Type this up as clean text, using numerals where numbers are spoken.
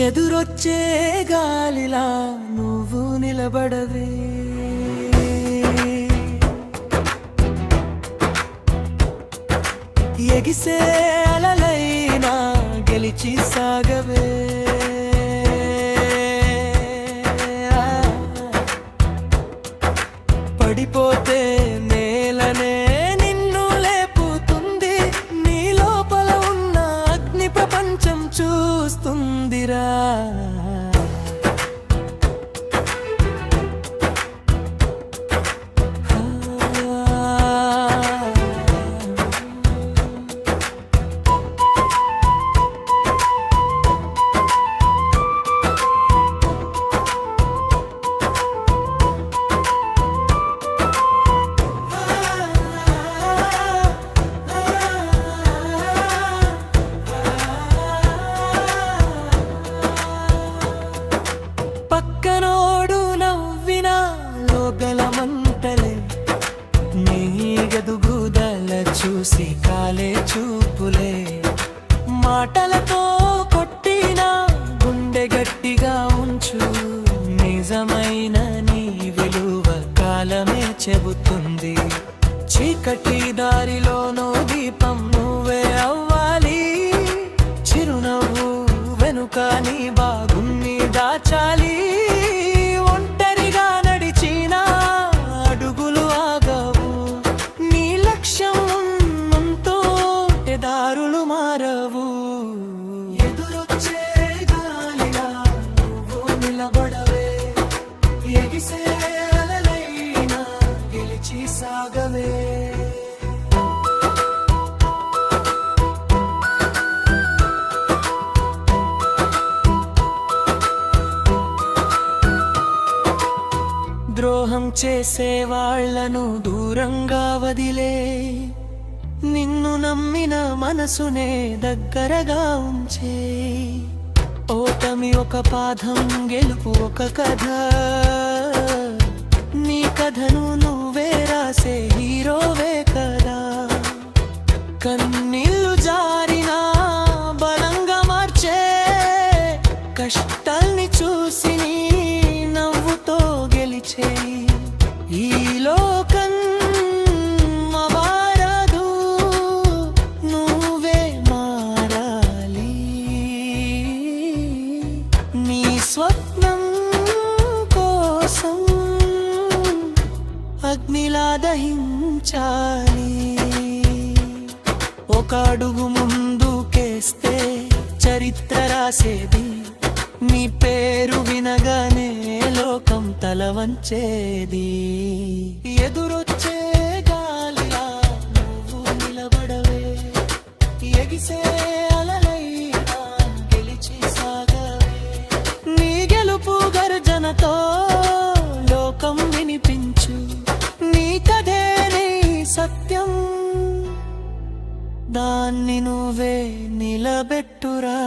ఎదురొచ్చే గాలిలా నువ్వు నిలబడవే, ఎగిసే అలలైనా గెలిచి సాగవే. పడిపోతే నేలనే నిన్ను లేపుతుంది, నీ లోపల ఉన్న అగ్ని ప్రపంచం చూస్తుందిరా. పక్కనోడు నవ్వినా లోగలమంటలే, నీ గదుగుదల చూసి కాలే చూపులే. మాటలతో కొట్టినా గుండె గట్టిగా ఉంచు, నిజమైన నీ విలువ కాలమే చెబుతుంది. చీకటి దారిలోనో దీపం నువ్వే అవ్వాలి, చిరునవ్వు వెనుక నీ బాగున్ని దాచాలి. ఒంటరిగా నడిచినా అడుగులు ఆగవు, నీ లక్ష్యం ఉన్నంతోటే దారులు మారవు. ఎదురొచ్చే గాలిలా నువ్వు నిలబడవే, ఎగిసే అలలైనా గెలిచి సాగవే. ద్రోహం చేసే వాళ్లను దూరంగా వదిలే, నిన్ను నమ్మిన మనసునే దగ్గరగా ఉంచే. ఓటమి ఒక పాఠం, గెలుపు ఒక కథ, నీ కథను నువ్వే రాసే హీరోవే కదా. కన్నీళ్లు జారినా బలంగా మార్చే, కష్టాల్ని చూసి నీ నవ్వుతో గెలిచే. ఈ లోకం మారదు, నువ్వే మారాలి. నీ స్వప్నం కోసం అగ్నిలా దహించాలి. ఒక అడుగు ముందుకేస్తే చరిత్ర రాసేది, నీ పేరు వినగానే లోకం తల వంచేది. ఎదురొచ్చే గాలిలా నువ్వు నిలబడవే, ఎగిసే అలలైనా గెలిచి సాగవే. నీ గెలుపు గర్జనతో లోకం వినిపించు, నీ కథే నీ సత్యం, దాన్ని నువ్వే నిలబెట్టురా.